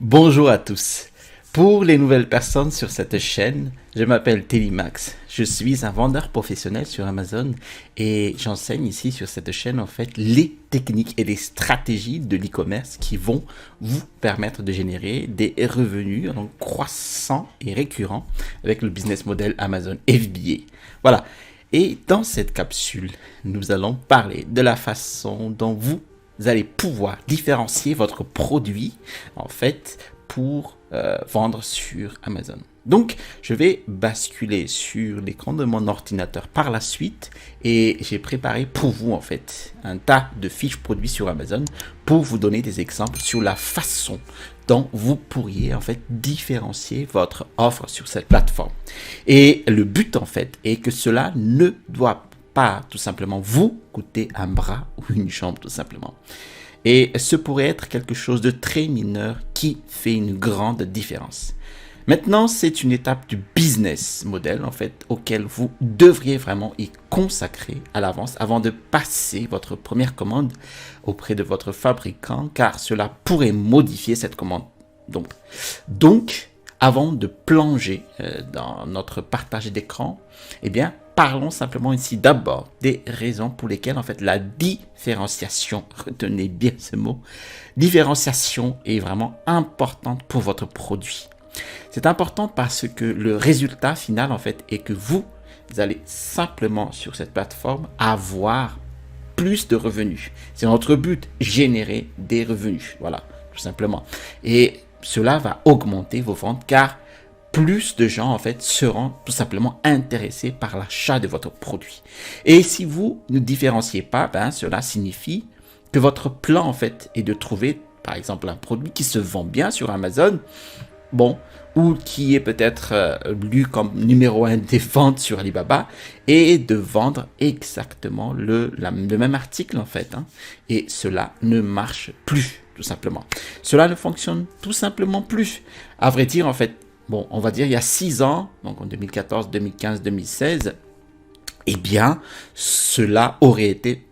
Bonjour à tous. Pour les nouvelles personnes sur cette chaîne, je m'appelle Télimax. Je suis un vendeur professionnel sur Amazon et j'enseigne ici sur cette chaîne en fait les techniques et les stratégies de l'e-commerce qui vont vous permettre de générer des revenus donc croissants et récurrents avec le business model Amazon FBA. Voilà. Et dans cette capsule, nous allons parler de la façon dont vous allez pouvoir différencier votre produit en fait pour vendre sur Amazon. Donc, je vais basculer sur l'écran de mon ordinateur par la suite et j'ai préparé pour vous en fait un tas de fiches produits sur Amazon pour vous donner des exemples sur la façon dont vous pourriez en fait différencier votre offre sur cette plateforme. Et le but en fait est que cela ne doit pas tout simplement vous coûter un bras ou une jambe tout simplement. Et ce pourrait être quelque chose de très mineur qui fait une grande différence. Maintenant, c'est une étape du business model en fait auquel vous devriez vraiment y consacrer à l'avance avant de passer votre première commande auprès de votre fabricant car cela pourrait modifier cette commande. Donc avant de plonger dans notre partage d'écran, eh bien, parlons simplement ici d'abord des raisons pour lesquelles en fait la différenciation, retenez bien ce mot, différenciation est vraiment importante pour votre produit. C'est important parce que le résultat final en fait est que vous allez simplement sur cette plateforme avoir plus de revenus. C'est notre but, générer des revenus. Voilà, tout simplement. Et cela va augmenter vos ventes car plus de gens en fait seront tout simplement intéressés par l'achat de votre produit. Et si vous ne différenciez pas, cela signifie que votre plan en fait est de trouver par exemple un produit qui se vend bien sur Amazon, ou qui est peut-être lu comme numéro 1 des ventes sur Alibaba et de vendre exactement le même article en fait. Et cela ne marche plus tout simplement. Cela ne fonctionne tout simplement plus. À vrai dire en fait, on va dire il y a 6 ans, donc en 2014, 2015, 2016, eh bien, cela aurait été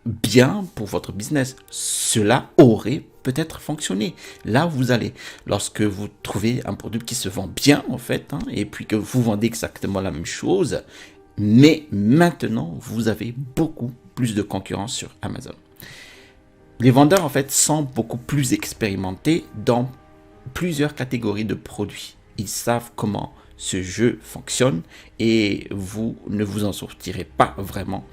bien pour votre business. Cela aurait peut-être fonctionné. Là où vous allez, lorsque vous trouvez un produit qui se vend bien en fait, et puis que vous vendez exactement la même chose, mais maintenant vous avez beaucoup plus de concurrence sur Amazon. Les vendeurs en fait sont beaucoup plus expérimentés dans plusieurs catégories de produits. Ils savent comment ce jeu fonctionne et vous ne vous en sortirez pas vraiment.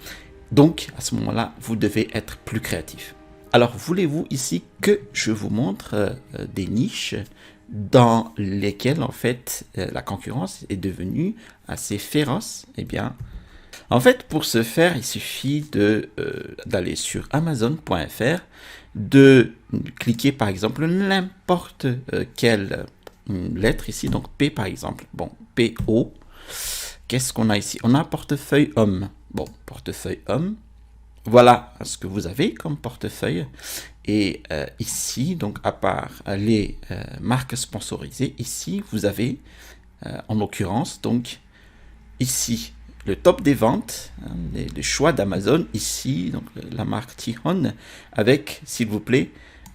Donc, à ce moment-là, vous devez être plus créatif. Alors, voulez-vous ici que je vous montre des niches dans lesquelles, en fait, la concurrence est devenue assez féroce? Eh bien, en fait, pour ce faire, il suffit d'aller sur Amazon.fr, de cliquer, par exemple, n'importe quelle lettre ici, donc P, par exemple. P-O. Qu'est-ce qu'on a ici? On a portefeuille homme. Portefeuille homme, voilà ce que vous avez comme portefeuille. Et ici, donc à part les marques sponsorisées, ici vous avez en l'occurrence, donc ici le top des ventes, les choix d'Amazon, ici donc la marque Tihon avec, s'il vous plaît,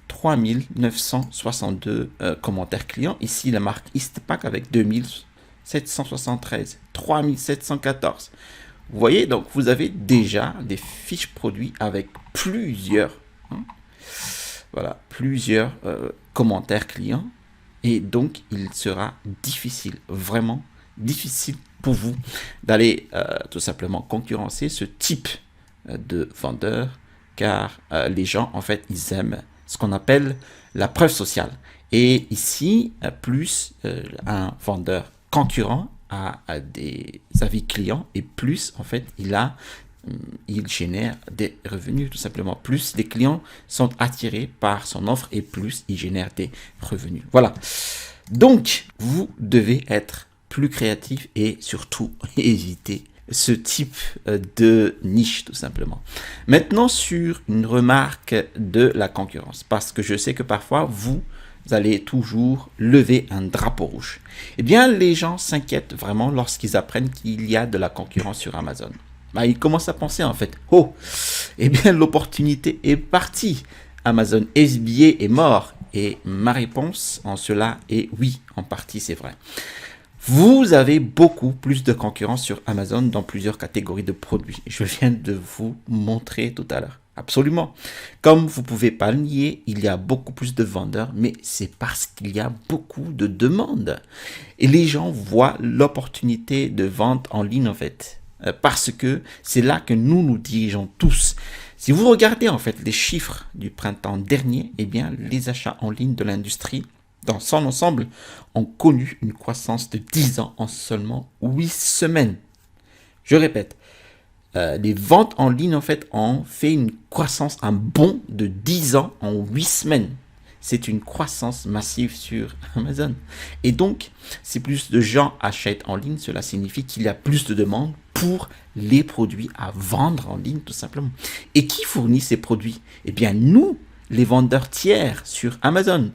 3962 commentaires clients. Ici la marque Eastpak avec 2773, 3714. Vous voyez, donc vous avez déjà des fiches produits avec plusieurs commentaires clients. Et donc, il sera difficile, vraiment difficile pour vous d'aller tout simplement concurrencer ce type de vendeur car les gens, en fait, ils aiment ce qu'on appelle la preuve sociale. Et ici, plus un vendeur concurrent à des avis clients et plus en fait il génère des revenus tout simplement. Plus les clients sont attirés par son offre et plus il génère des revenus. Voilà. Donc vous devez être plus créatif et surtout éviter ce type de niche tout simplement. Maintenant sur une remarque de la concurrence, parce que je sais que parfois vous allez toujours lever un drapeau rouge. Eh bien, les gens s'inquiètent vraiment lorsqu'ils apprennent qu'il y a de la concurrence sur Amazon. Ils commencent à penser en fait, eh bien l'opportunité est partie. Amazon FBA est mort. Et ma réponse en cela est oui, en partie c'est vrai. Vous avez beaucoup plus de concurrence sur Amazon dans plusieurs catégories de produits. Je viens de vous montrer tout à l'heure. Absolument. Comme vous pouvez pas le nier, il y a beaucoup plus de vendeurs, mais c'est parce qu'il y a beaucoup de demandes. Et les gens voient l'opportunité de vente en ligne en fait. Parce que c'est là que nous dirigeons tous. Si vous regardez en fait les chiffres du printemps dernier, eh bien les achats en ligne de l'industrie dans son ensemble ont connu une croissance de 10 ans en seulement 8 semaines. Je répète, les ventes en ligne en fait ont fait une croissance, un bond de 10 ans en 8 semaines. C'est une croissance massive sur Amazon. Et donc, si plus de gens achètent en ligne, cela signifie qu'il y a plus de demandes pour les produits à vendre en ligne, tout simplement. Et qui fournit ces produits? Eh bien, nous, les vendeurs tiers sur Amazon.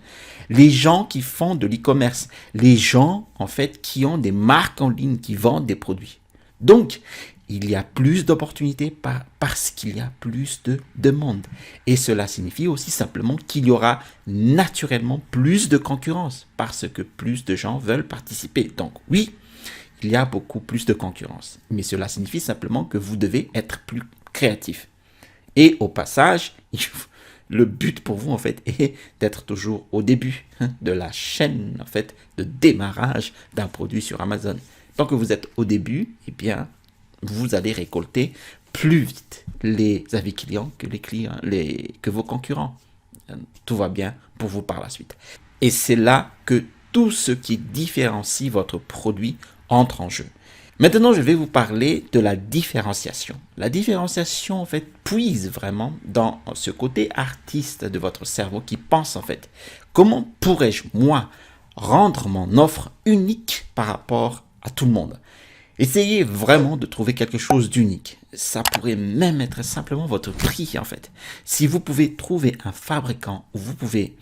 Les gens qui font de l'e-commerce. Les gens, en fait, qui ont des marques en ligne, qui vendent des produits. Donc, il y a plus d'opportunités parce qu'il y a plus de demandes. Et cela signifie aussi simplement qu'il y aura naturellement plus de concurrence parce que plus de gens veulent participer. Donc oui, il y a beaucoup plus de concurrence. Mais cela signifie simplement que vous devez être plus créatif. Et au passage, le but pour vous en fait est d'être toujours au début de la chaîne en fait de démarrage d'un produit sur Amazon. Tant que vous êtes au début, eh bien vous allez récolter plus vite les avis clients que vos concurrents. Tout va bien pour vous par la suite. Et c'est là que tout ce qui différencie votre produit entre en jeu. Maintenant, je vais vous parler de la différenciation. La différenciation, en fait, puise vraiment dans ce côté artiste de votre cerveau qui pense, en fait, comment pourrais-je, moi, rendre mon offre unique par rapport à tout le monde? Essayez vraiment de trouver quelque chose d'unique. Ça pourrait même être simplement votre prix en fait. Si vous pouvez trouver un fabricant où vous pouvez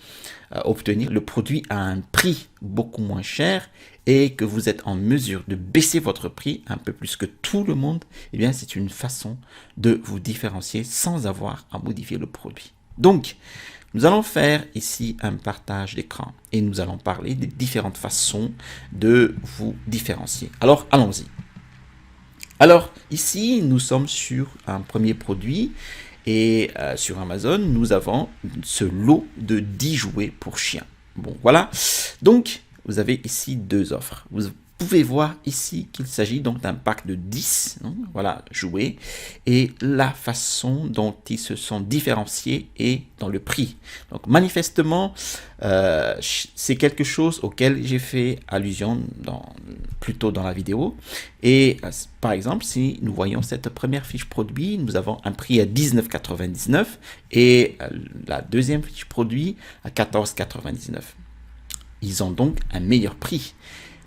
obtenir le produit à un prix beaucoup moins cher et que vous êtes en mesure de baisser votre prix un peu plus que tout le monde, eh bien c'est une façon de vous différencier sans avoir à modifier le produit. Donc, nous allons faire ici un partage d'écran et nous allons parler des différentes façons de vous différencier. Alors, allons-y. Alors, ici, nous sommes sur un premier produit et sur Amazon, nous avons ce lot de 10 jouets pour chiens. Bon, voilà. Donc, vous avez ici deux offres. Vous pouvez voir ici qu'il s'agit donc d'un pack de 10, voilà, jouets, et la façon dont ils se sont différenciés est dans le prix. Donc manifestement, c'est quelque chose auquel j'ai fait allusion plus tôt dans la vidéo. Et par exemple, si nous voyons cette première fiche produit, nous avons un prix à 19,99 et la deuxième fiche produit à 14,99. Ils ont donc un meilleur prix.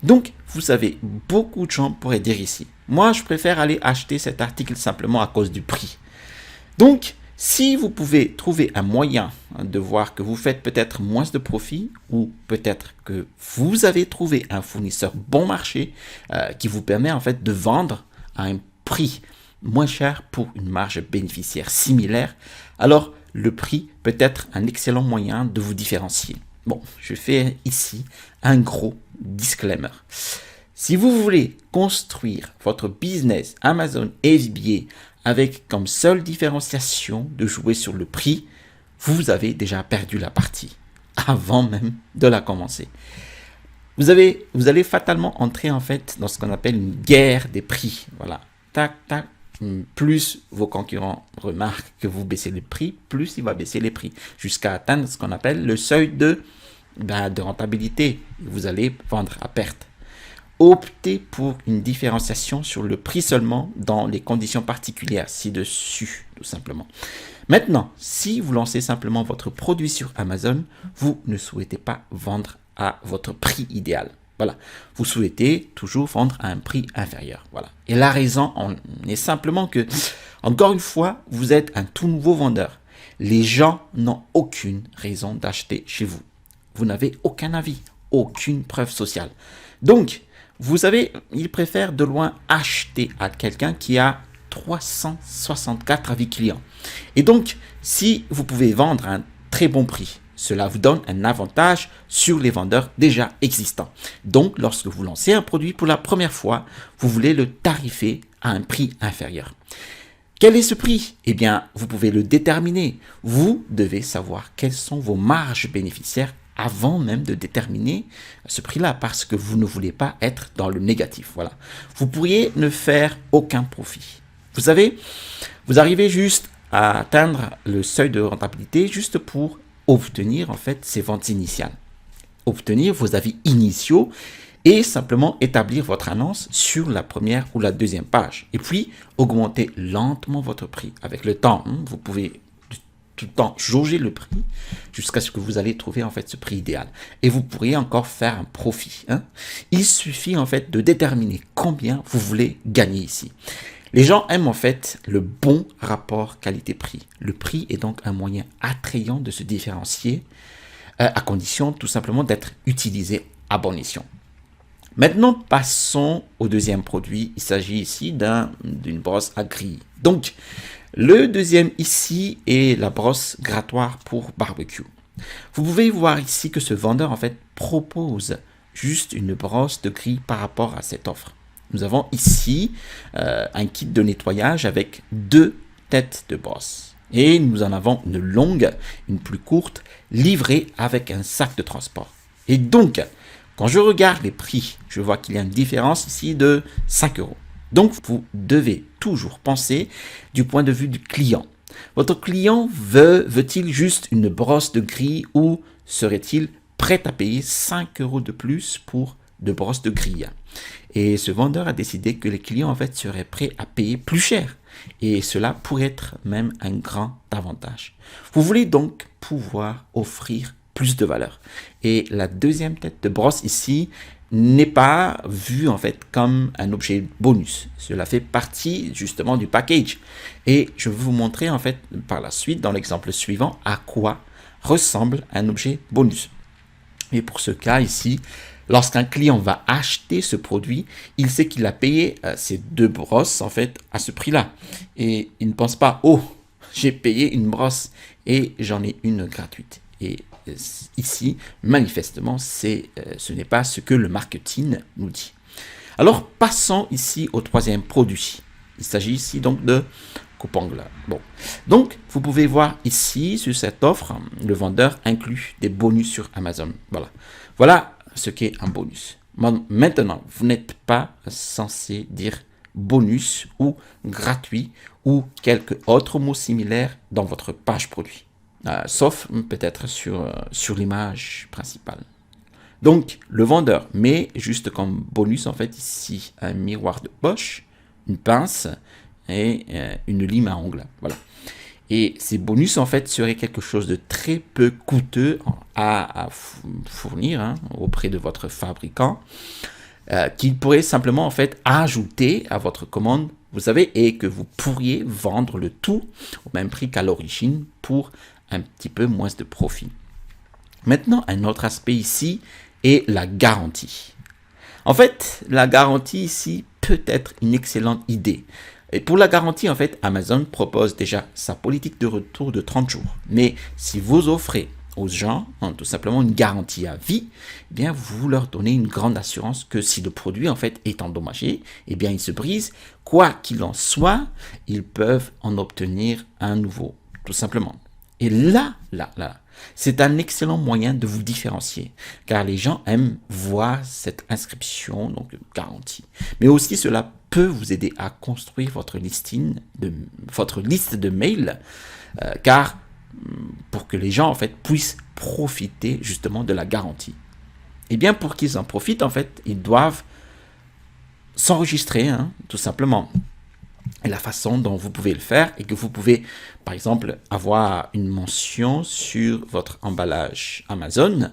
Donc, vous savez, beaucoup de gens pourraient dire ici, moi, je préfère aller acheter cet article simplement à cause du prix. Donc, si vous pouvez trouver un moyen de voir que vous faites peut-être moins de profit ou peut-être que vous avez trouvé un fournisseur bon marché qui vous permet en fait de vendre à un prix moins cher pour une marge bénéficiaire similaire, alors le prix peut être un excellent moyen de vous différencier. Bon, je fais ici un gros disclaimer. Si vous voulez construire votre business Amazon FBA avec comme seule différenciation de jouer sur le prix, vous avez déjà perdu la partie avant même de la commencer. Vous allez fatalement entrer en fait dans ce qu'on appelle une guerre des prix. Voilà, tac, tac. Plus vos concurrents remarquent que vous baissez les prix, plus il va baisser les prix jusqu'à atteindre ce qu'on appelle le seuil de rentabilité. Vous allez vendre à perte. Optez pour une différenciation sur le prix seulement dans les conditions particulières ci-dessus, tout simplement. Maintenant, si vous lancez simplement votre produit sur Amazon, vous ne souhaitez pas vendre à votre prix idéal. Voilà, vous souhaitez toujours vendre à un prix inférieur. Voilà. Et la raison est simplement que, encore une fois, vous êtes un tout nouveau vendeur. Les gens n'ont aucune raison d'acheter chez vous. Vous n'avez aucun avis, aucune preuve sociale. Donc, vous savez, ils préfèrent de loin acheter à quelqu'un qui a 364 avis clients. Et donc, si vous pouvez vendre à un très bon prix, Cela vous donne un avantage sur les vendeurs déjà existants. Donc, lorsque vous lancez un produit pour la première fois, vous voulez le tarifer à un prix inférieur. Quel est ce prix? Eh bien, vous pouvez le déterminer. Vous devez savoir quelles sont vos marges bénéficiaires avant même de déterminer ce prix-là, parce que vous ne voulez pas être dans le négatif. Voilà. Vous pourriez ne faire aucun profit. Vous savez, vous arrivez juste à atteindre le seuil de rentabilité juste pour obtenir en fait ces ventes initiales, obtenir vos avis initiaux et simplement établir votre annonce sur la première ou la deuxième page. Et puis, augmenter lentement votre prix avec le temps. Vous pouvez tout le temps jauger le prix jusqu'à ce que vous allez trouver en fait ce prix idéal. Et vous pourriez encore faire un profit. Il suffit en fait de déterminer combien vous voulez gagner ici. Les gens aiment en fait le bon rapport qualité-prix. Le prix est donc un moyen attrayant de se différencier à condition tout simplement d'être utilisé à bon escient. Maintenant, passons au deuxième produit. Il s'agit ici d'une brosse à grille. Donc, le deuxième ici est la brosse grattoir pour barbecue. Vous pouvez voir ici que ce vendeur en fait propose juste une brosse de grille par rapport à cette offre. Nous avons ici un kit de nettoyage avec 2 têtes de brosse. Et nous en avons une longue, une plus courte, livrée avec un sac de transport. Et donc, quand je regarde les prix, je vois qu'il y a une différence ici de 5 €. Donc, vous devez toujours penser du point de vue du client. Votre client veut-il juste une brosse de grille ou serait-il prêt à payer 5 € de plus pour de brosses de grille? Et ce vendeur a décidé que les clients en fait seraient prêts à payer plus cher. Et cela pourrait être même un grand avantage. Vous voulez donc pouvoir offrir plus de valeur. Et la deuxième tête de brosse ici n'est pas vue en fait comme un objet bonus. Cela fait partie justement du package. Et je vais vous montrer en fait par la suite dans l'exemple suivant à quoi ressemble un objet bonus. Et pour ce cas ici, lorsqu'un client va acheter ce produit, il sait qu'il a payé ces 2 brosses en fait à ce prix-là. Et il ne pense pas, oh, j'ai payé une brosse et j'en ai une gratuite. Et ici, manifestement, ce n'est pas ce que le marketing nous dit. Alors, passons ici au troisième produit. Il s'agit ici donc de coupe-ongles. Bon. Donc, vous pouvez voir ici, sur cette offre, le vendeur inclut des bonus sur Amazon. Voilà ce qu'est un bonus. Maintenant, vous n'êtes pas censé dire bonus ou gratuit ou quelque autre mot similaire dans votre page produit. Sauf peut-être sur l'image principale. Donc, le vendeur met juste comme bonus, en fait, ici, un miroir de poche, une pince et une lime à ongles. Voilà. Et ces bonus, en fait, seraient quelque chose de très peu coûteux à fournir auprès de votre fabricant, qu'il pourrait simplement, en fait, ajouter à votre commande, vous savez, et que vous pourriez vendre le tout au même prix qu'à l'origine pour un petit peu moins de profit. Maintenant, un autre aspect ici est la garantie. En fait, la garantie ici peut être une excellente idée. Et pour la garantie, en fait, Amazon propose déjà sa politique de retour de 30 jours. Mais si vous offrez aux gens tout simplement une garantie à vie, eh bien, vous leur donnez une grande assurance que si le produit en fait est endommagé, eh bien, il se brise. Quoi qu'il en soit, ils peuvent en obtenir un nouveau, tout simplement. Et là, c'est un excellent moyen de vous différencier, car les gens aiment voir cette inscription, donc de garantie. Mais aussi, cela peut vous aider à construire votre liste de mails, car pour que les gens en fait puissent profiter justement de la garantie. Et bien, pour qu'ils en profitent, en fait, ils doivent s'enregistrer, tout simplement. Et la façon dont vous pouvez le faire est que vous pouvez, par exemple, avoir une mention sur votre emballage Amazon,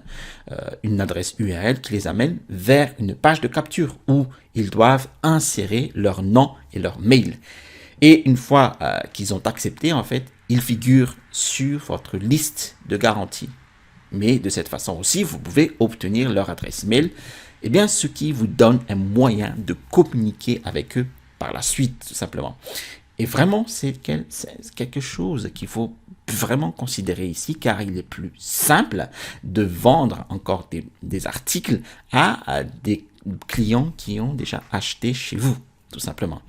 une adresse URL qui les amène vers une page de capture où ils doivent insérer leur nom et leur mail. Et une fois qu'ils ont accepté, en fait, ils figurent sur votre liste de garantie. Mais de cette façon aussi, vous pouvez obtenir leur adresse mail, et bien, ce qui vous donne un moyen de communiquer avec eux par la suite, tout simplement. Et vraiment, c'est quelque chose qu'il faut vraiment considérer ici car il est plus simple de vendre encore des articles à des clients qui ont déjà acheté chez vous, tout simplement.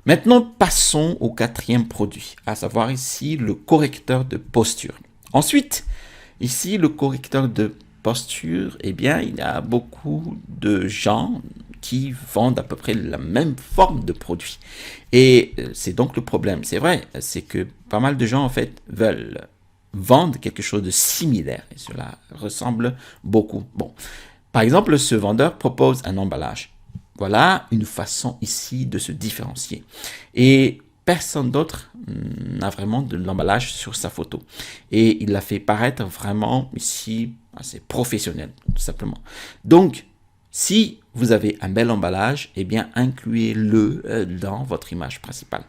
Maintenant, passons au quatrième produit, à savoir ici le correcteur de posture. Ensuite, ici, le correcteur de posture, eh bien, il y a beaucoup de gens qui vendent à peu près la même forme de produit. Et c'est donc le problème. C'est vrai, c'est que pas mal de gens, en fait, veulent vendre quelque chose de similaire. Et cela ressemble beaucoup. Bon, par exemple, ce vendeur propose un emballage. Voilà une façon ici de se différencier. Et personne d'autre n'a vraiment de l'emballage sur sa photo. Et il l'a fait paraître vraiment ici assez professionnel, tout simplement. Donc, si vous avez un bel emballage, eh bien, incluez-le dans votre image principale.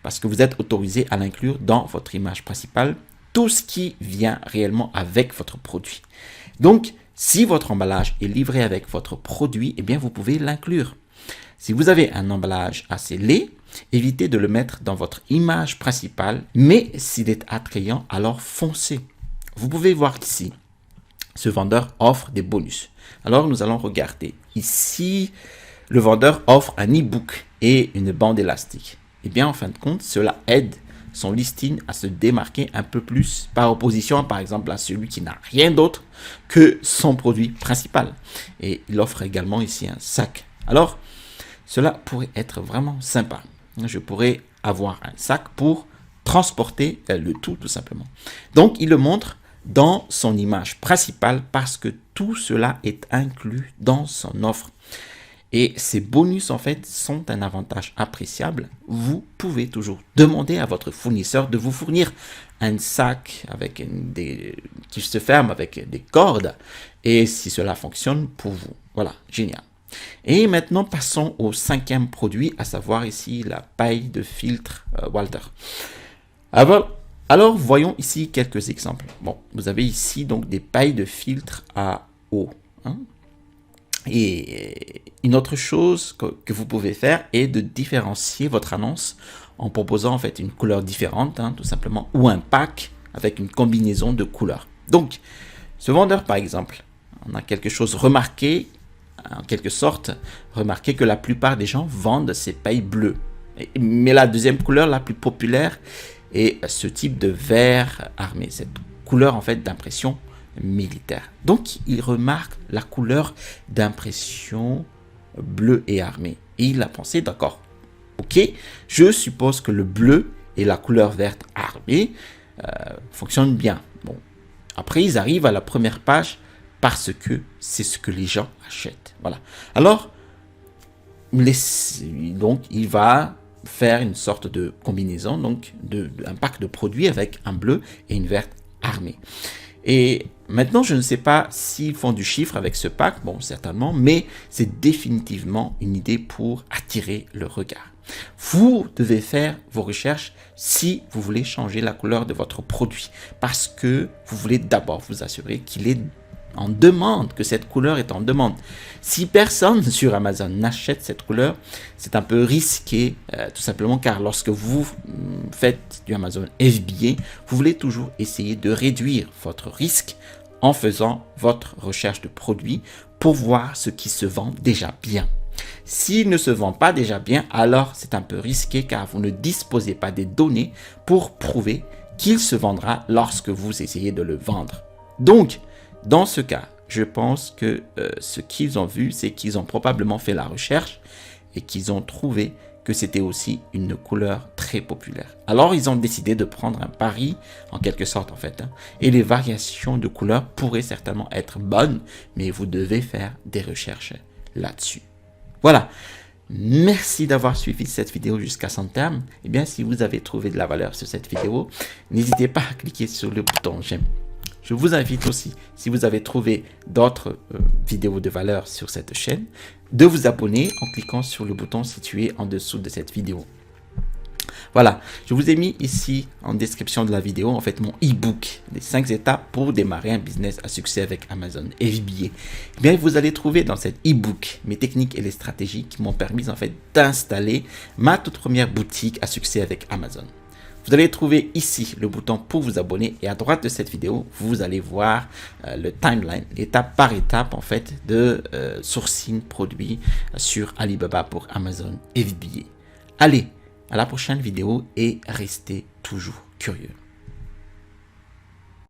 Parce que vous êtes autorisé à l'inclure dans votre image principale, tout ce qui vient réellement avec votre produit. Donc, si votre emballage est livré avec votre produit, eh bien, vous pouvez l'inclure. Si vous avez un emballage assez laid, évitez de le mettre dans votre image principale, mais s'il est attrayant, alors foncez. Vous pouvez voir ici, ce vendeur offre des bonus. Alors, nous allons regarder. Ici, le vendeur offre un e-book et une bande élastique. Eh bien, en fin de compte, cela aide son listing à se démarquer un peu plus par opposition, par exemple, à celui qui n'a rien d'autre que son produit principal. Et il offre également ici un sac. Alors, cela pourrait être vraiment sympa. Je pourrais avoir un sac pour transporter le tout simplement. Donc, il le montre dans son image principale parce que tout cela est inclus dans son offre. Et ces bonus, en fait, sont un avantage appréciable. Vous pouvez toujours demander à votre fournisseur de vous fournir un sac avec qui se ferme avec des cordes. Et si cela fonctionne pour vous. Voilà, génial. Et maintenant, passons au cinquième produit, à savoir ici la paille de filtre Walter. Alors, voyons ici quelques exemples. Bon, vous avez ici donc des pailles de filtre à eau. Et une autre chose que vous pouvez faire est de différencier votre annonce en proposant en fait une couleur différente, tout simplement, ou un pack avec une combinaison de couleurs. Donc, ce vendeur, par exemple, on a quelque chose remarqué, en quelque sorte, remarqué que la plupart des gens vendent ces pailles bleues. Mais la deuxième couleur la plus populaire est ce type de vert armé, cette couleur en fait d'impression militaire. Donc, il remarque la couleur d'impression bleu et armé. Et il a pensé, d'accord, ok, je suppose que le bleu et la couleur verte armée fonctionnent bien. Bon, après, ils arrivent à la première page parce que c'est ce que les gens achètent. Voilà. Alors, donc, il va faire une sorte de combinaison, donc un pack de produits avec un bleu et une verte armée. Et maintenant, je ne sais pas s'ils font du chiffre avec ce pack, bon, certainement, mais c'est définitivement une idée pour attirer le regard. Vous devez faire vos recherches si vous voulez changer la couleur de votre produit, parce que vous voulez d'abord vous assurer qu'il est en demande, que cette couleur est en demande. Si personne sur Amazon n'achète cette couleur, c'est un peu risqué, tout simplement car lorsque vous faites du Amazon FBA, vous voulez toujours essayer de réduire votre risque en faisant votre recherche de produits pour voir ce qui se vend déjà bien. S'il ne se vend pas déjà bien, alors c'est un peu risqué car vous ne disposez pas des données pour prouver qu'il se vendra lorsque vous essayez de le vendre. Donc, dans ce cas, je pense que ce qu'ils ont vu, c'est qu'ils ont probablement fait la recherche et qu'ils ont trouvé que c'était aussi une couleur très populaire. Alors, ils ont décidé de prendre un pari, en quelque sorte, en fait. Et les variations de couleurs pourraient certainement être bonnes, mais vous devez faire des recherches là-dessus. Voilà. Merci d'avoir suivi cette vidéo jusqu'à son terme. Eh bien, si vous avez trouvé de la valeur sur cette vidéo, n'hésitez pas à cliquer sur le bouton j'aime. Je vous invite aussi, si vous avez trouvé d'autres vidéos de valeur sur cette chaîne, de vous abonner en cliquant sur le bouton situé en dessous de cette vidéo. Voilà, je vous ai mis ici en description de la vidéo, en fait, mon e-book, les 5 étapes pour démarrer un business à succès avec Amazon FBA. Eh bien, vous allez trouver dans cet e-book mes techniques et les stratégies qui m'ont permis, en fait, d'installer ma toute première boutique à succès avec Amazon. Vous allez trouver ici le bouton pour vous abonner et à droite de cette vidéo, vous allez voir le timeline, étape par étape en fait de sourcing produit sur Alibaba pour Amazon et FBA. Allez, à la prochaine vidéo et restez toujours curieux.